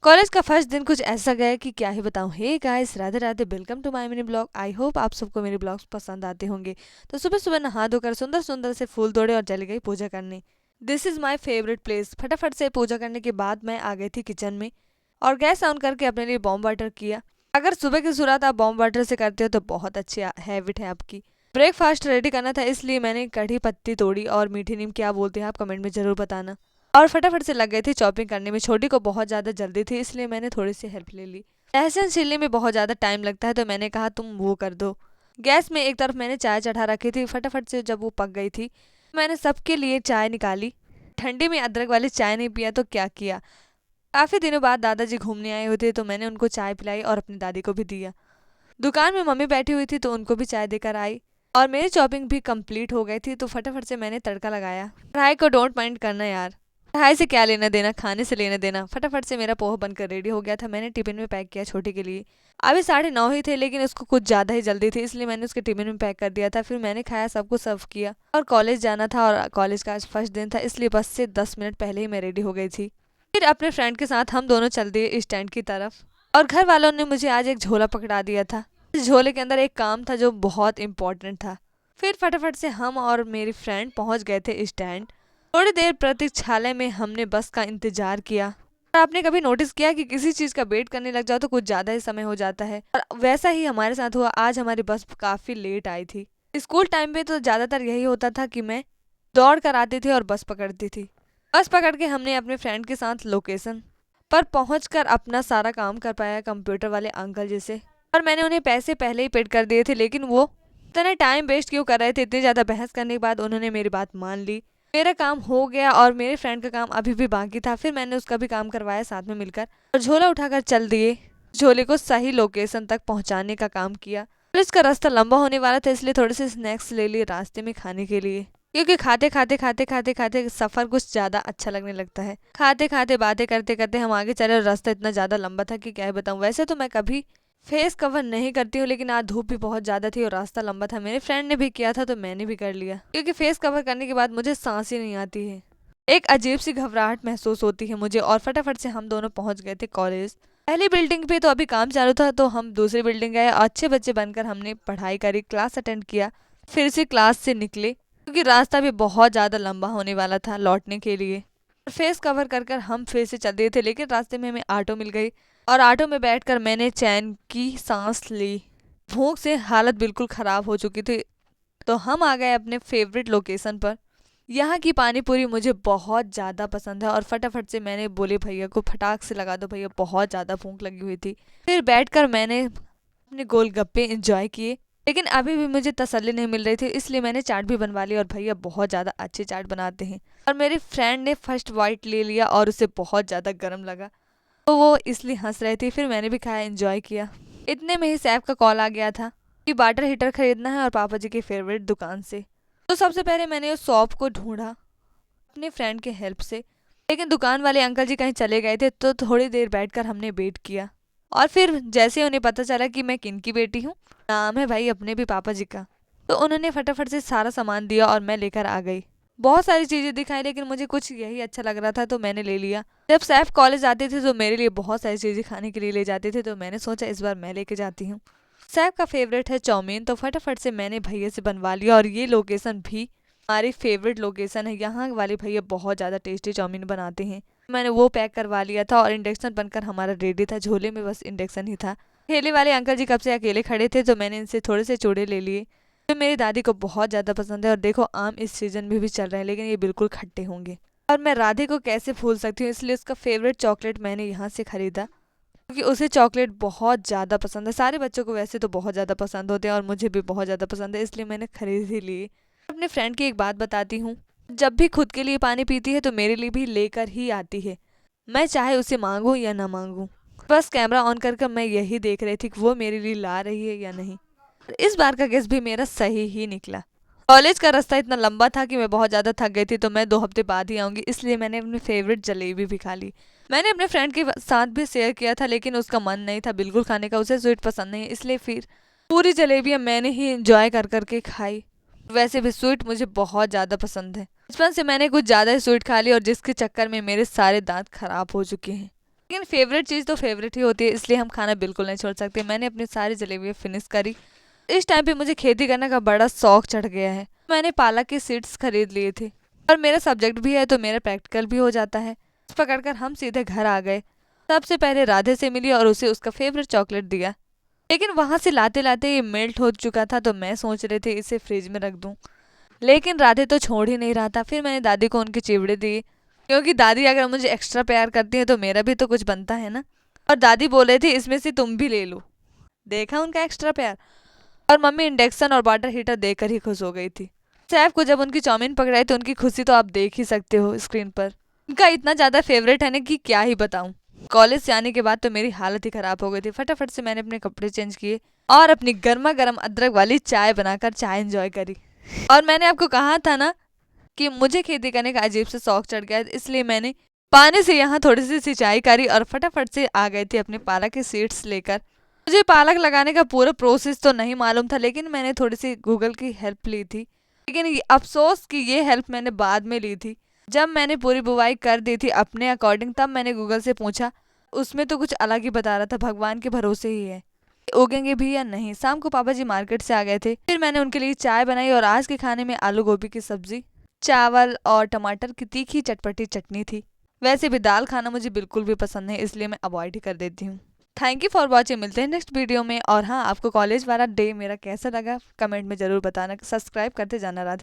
College का first दिन कुछ ऐसा गया कि क्या ही बताऊं। Hey guys, Radhe Radhe, welcome to my mini blog. I hope आप सबको मेरे ब्लॉग्स पसंद आते होंगे। तो सुबह सुबह नहा धोकर सुंदर सुंदर से फूल तोड़े और चली गई पूजा करने। This is my favourite place. फटाफट से पूजा करने के बाद मैं आ गई थी किचन में और गैस ऑन करके अपने लिए बॉम्ब वाटर किया। अगर सुबह की शुरुआत आप बॉम्ब वाटर से करते हो तो बहुत अच्छी हैबिट है आपकी। ब्रेकफास्ट रेडी करना था, इसलिए मैंने कढ़ी पत्ती तोड़ी और मीठी नीम क्या बोलते हैं आप कमेंट में जरूर बताना। और फटाफट से लग गई थी चॉपिंग करने में। छोटी को बहुत ज़्यादा जल्दी थी, इसलिए मैंने थोड़ी सी हेल्प ले ली। लहसुन छीलने में बहुत ज़्यादा टाइम लगता है, तो मैंने कहा तुम वो कर दो। गैस में एक तरफ मैंने चाय चढ़ा रखी थी। फटाफट से जब वो पक गई थी, मैंने सबके लिए चाय निकाली। ठंडी में अदरक वाली चाय नहीं पिया तो क्या किया। काफ़ी दिनों बाद दादाजी घूमने आए हुए थे, तो मैंने उनको चाय पिलाई और अपनी दादी को भी दिया। दुकान में मम्मी बैठी हुई थी, तो उनको भी चाय देकर आई। और मेरी चॉपिंग भी कंप्लीट हो गई थी, तो फटाफट से मैंने तड़का लगाया। पढ़ाई को डोंट माइंड करना यार, पढ़ाई से क्या लेना देना, खाने से लेना देना। फटाफट से मेरा पोहा बनकर रेडी हो गया था। मैंने टिफिन में पैक किया छोटे के लिए। अभी 9:30 ही थे, लेकिन उसको कुछ ज़्यादा ही जल्दी थी, इसलिए मैंने उसके टिफिन में पैक कर दिया था। फिर मैंने खाया, सबको सर्व किया और कॉलेज जाना था। और कॉलेज का आज फर्स्ट दिन था, इसलिए बस से 10 मिनट पहले ही मैं रेडी हो गई थी। फिर अपने फ्रेंड के साथ हम दोनों चल दिए स्टैंड की तरफ। और घर वालों ने मुझे आज एक झोला पकड़ा दिया था। इस झोले के अंदर एक काम था जो बहुत इंपॉर्टेंट था। फिर फटाफट से हम और मेरी फ्रेंड पहुंच गए थे स्टैंड। थोड़ी देर प्रतीक्षालय में हमने बस का इंतजार किया। और आपने कभी नोटिस किया कि किसी चीज का वेट करने लग जाओ तो कुछ ज्यादा ही समय हो जाता है। और वैसा ही हमारे साथ हुआ। आज हमारी बस काफी लेट आई थी। स्कूल टाइम पे तो ज्यादातर यही होता था कि मैं दौड़ कर आती थी और बस पकड़ती थी। बस पकड़ के हमने अपने फ्रेंड के साथ लोकेशन पर पहुंचकर अपना सारा काम कर पाया कंप्यूटर वाले अंकल जी से। और मैंने उन्हें पैसे पहले ही पेड कर दिए थे, लेकिन वो इतना टाइम वेस्ट क्यों कर रहे थे। इतनी ज़्यादा बहस करने के बाद उन्होंने मेरी बात मान ली। मेरा काम हो गया और मेरे फ्रेंड का काम अभी भी बाकी था। फिर मैंने उसका भी काम करवाया साथ में मिलकर और झोला उठाकर चल दिए। झोले को सही लोकेशन तक पहुंचाने का काम किया। कॉलेज का रास्ता लंबा होने वाला था, इसलिए थोड़े से स्नैक्स ले लिए रास्ते में खाने के लिए, क्योंकि खाते खाते खाते खाते खाते सफर कुछ ज्यादा अच्छा लगने लगता है। खाते खाते बातें करते करते हम आगे चले और रास्ता इतना ज्यादा लंबा था कि क्या ही बताऊं। वैसे तो मैं कभी फेस कवर नहीं करती हूँ, लेकिन आज धूप भी बहुत ज़्यादा थी और रास्ता लंबा था। मेरे फ्रेंड ने भी किया था तो मैंने भी कर लिया, क्योंकि फेस कवर करने के बाद मुझे सांस ही नहीं आती है। एक अजीब सी घबराहट महसूस होती है मुझे। और फटाफट से हम दोनों पहुंच गए थे कॉलेज। पहली बिल्डिंग पे तो अभी काम चालू था, तो हम दूसरी बिल्डिंग गए। अच्छे बच्चे बनकर हमने पढ़ाई करी, क्लास अटेंड किया। फिर से क्लास से निकले, क्योंकि रास्ता भी बहुत ज़्यादा लंबा होने वाला था लौटने के लिए। फेस कवर कर कर हम फिर से चल रहे थे, लेकिन रास्ते में हमें ऑटो मिल गई और ऑटो में बैठकर मैंने चैन की सांस ली। भूख से हालत बिल्कुल ख़राब हो चुकी थी, तो हम आ गए अपने फेवरेट लोकेशन पर। यहाँ की पानी पूरी मुझे बहुत ज़्यादा पसंद है और फटाफट से मैंने बोले भैया को फटाक से लगा दो भैया, बहुत ज़्यादा भूख लगी हुई थी। फिर बैठकर मैंने अपने गोलगप्पे एंजॉय किए, लेकिन अभी भी मुझे तसल्ली नहीं मिल रही थी, इसलिए मैंने चाट भी बनवा ली। और भैया बहुत ज़्यादा अच्छी चाट बनाते हैं। और मेरी फ्रेंड ने फर्स्ट बाइट ले लिया और उसे बहुत ज़्यादा गर्म लगा, तो वो इसलिए हंस रही थी। फिर मैंने भी खाया, एंजॉय किया। इतने में ही सैफ का कॉल आ गया था कि वाटर हीटर खरीदना है और पापा जी की फेवरेट दुकान से। तो सबसे पहले मैंने उस शॉप को ढूंढा अपने फ्रेंड के हेल्प से, लेकिन दुकान वाले अंकल जी कहीं चले गए थे। तो थोड़ी देर बैठकर हमने वेट किया। और फिर जैसे उन्हें पता चला कि मैं किन की बेटी हूँ, नाम है भाई अपने भी पापा जी का, तो उन्होंने फटाफट से सारा सामान दिया और मैं लेकर आ गई। बहुत सारी चीज़ें दिखाई, लेकिन मुझे कुछ यही अच्छा लग रहा था तो मैंने ले लिया। जब सैफ कॉलेज आते थे तो मेरे लिए बहुत सारी चीज़ें खाने के लिए ले जाते थे, तो मैंने सोचा इस बार मैं लेके जाती हूँ। सैफ का फेवरेट है चाउमीन, तो फटाफट से मैंने भैया से बनवा लिया। और ये लोकेशन भी हमारी फेवरेट लोकेशन है। यहाँ वाले भैया बहुत ज़्यादा टेस्टी चाउमीन बनाते हैं। मैंने वो पैक करवा लिया था और इंडक्शन बनकर हमारा रेडी था। झोले में बस इंडक्शन ही था। ठेले वाले अंकल जी कब से अकेले खड़े थे, तो मैंने इनसे थोड़े से चूड़े ले लिए जो मेरी दादी को बहुत ज़्यादा पसंद है। और देखो आम इस सीजन में भी चल रहे हैं, लेकिन ये बिल्कुल खट्टे होंगे। और मैं राधे को कैसे भूल सकती हूँ, इसलिए उसका फेवरेट चॉकलेट मैंने यहाँ से खरीदा, क्योंकि उसे चॉकलेट बहुत ज़्यादा पसंद है। सारे बच्चों को वैसे तो बहुत ज़्यादा पसंद होते हैं और मुझे भी बहुत ज़्यादा पसंद है, इसलिए मैंने खरीद ही ली। अपने फ्रेंड की एक बात बताती हूँ, जब भी खुद के लिए पानी पीती है तो मेरे लिए भी लेकर ही आती है। मैं चाहे उसे मांगूँ या ना मांगूँ, बस कैमरा ऑन करके मैं यही देख रही थी कि वो मेरे लिए ला रही है या नहीं। इस बार का गेस भी मेरा सही ही निकला। कॉलेज का रास्ता इतना लंबा था कि मैं बहुत ज़्यादा थक गई थी, तो मैं 2 हफ्ते बाद ही आऊँगी, इसलिए मैंने अपनी फेवरेट जलेबी भी खा ली। मैंने अपने फ्रेंड के साथ भी शेयर किया था, लेकिन उसका मन नहीं था बिल्कुल खाने का, उसे स्वीट पसंद नहीं, इसलिए फिर पूरी जलेबियाँ मैंने ही इंजॉय कर करके खाई। वैसे भी स्वीट मुझे बहुत ज़्यादा पसंद है। बचपन से मैंने कुछ ज़्यादा ही स्वीट खा ली और जिसके चक्कर में मेरे सारे दांत खराब हो चुके हैं। लेकिन फेवरेट चीज़ तो फेवरेट ही होती है, इसलिए हम खाना बिल्कुल नहीं छोड़ सकते। मैंने अपनी सारी जलेबियाँ फिनिश करी। इस टाइम पे मुझे खेती करने का बड़ा शौक चढ़ गया है। मैंने पालक की सीड्स खरीद लिए थे और मेरा सब्जेक्ट भी है तो मेरा प्रैक्टिकल भी हो जाता है। पकड़कर हम सीधे घर आ गए। सबसे पहले राधे से मिली और उसे उसका फेवरेट चॉकलेट दिया, लेकिन वहां से लाते लाते ये मेल्ट हो चुका था, तो मैं सोच रही थी इसे फ्रिज में रख दूं, लेकिन राधे तो छोड़ ही नहीं रहा था। फिर मैंने दादी को उनके चिवड़े दिए, क्योंकि दादी अगर मुझे एक्स्ट्रा प्यार करती है तो मेरा भी तो कुछ बनता है ना। और दादी बोल रही थी इसमें से तुम भी ले लो। देखा उनका एक्स्ट्रा प्यार। और मम्मी इंडक्शन और वाटर हीटर देखकर ही खुश हो गई थी। सैफ को जब उनकी चाउमीन पकड़ाई तो उनकी खुशी तो आप देख ही सकते हो स्क्रीन पर। उनका इतना ज़्यादा फेवरेट है ना कि क्या ही बताऊं। कॉलेज से आने के बाद तो मेरी हालत ही खराब हो गई थी। फटाफट से मैंने अपने कपड़े चेंज किए और अपनी गर्मा गर्म अदरक वाली चाय बनाकर चाय एंजॉय करी। और मैंने आपको कहा था ना कि मुझे खेती करने का अजीब से शौक चढ़ गया, इसलिए मैंने पानी से यहाँ थोड़ी सी सिंचाई करी और फटाफट से आ गई थी अपने पालक के सीड्स लेकर। मुझे पालक लगाने का पूरा प्रोसेस तो नहीं मालूम था, लेकिन मैंने थोड़ी सी गूगल की हेल्प ली थी। लेकिन अफसोस कि ये हेल्प मैंने बाद में ली थी। जब मैंने पूरी बुवाई कर दी थी अपने अकॉर्डिंग, तब मैंने गूगल से पूछा। उसमें तो कुछ अलग ही बता रहा था, भगवान के भरोसे ही है उगेंगे भी या नहीं। शाम को पापा जी मार्केट से आ गए थे, फिर मैंने उनके लिए चाय बनाई और आज के खाने में आलू गोभी की सब्जी, चावल और टमाटर की तीखी चटपटी चटनी थी। वैसे भी दाल खाना मुझे बिल्कुल भी पसंद नहीं, इसलिए मैं अवॉइड ही कर देती हूँ। Thank you for watching. मिलते हैं नेक्स्ट वीडियो में। और हाँ, आपको कॉलेज वाला डे मेरा कैसा लगा कमेंट में ज़रूर बताना। सब्सक्राइब करते जाना। राधे।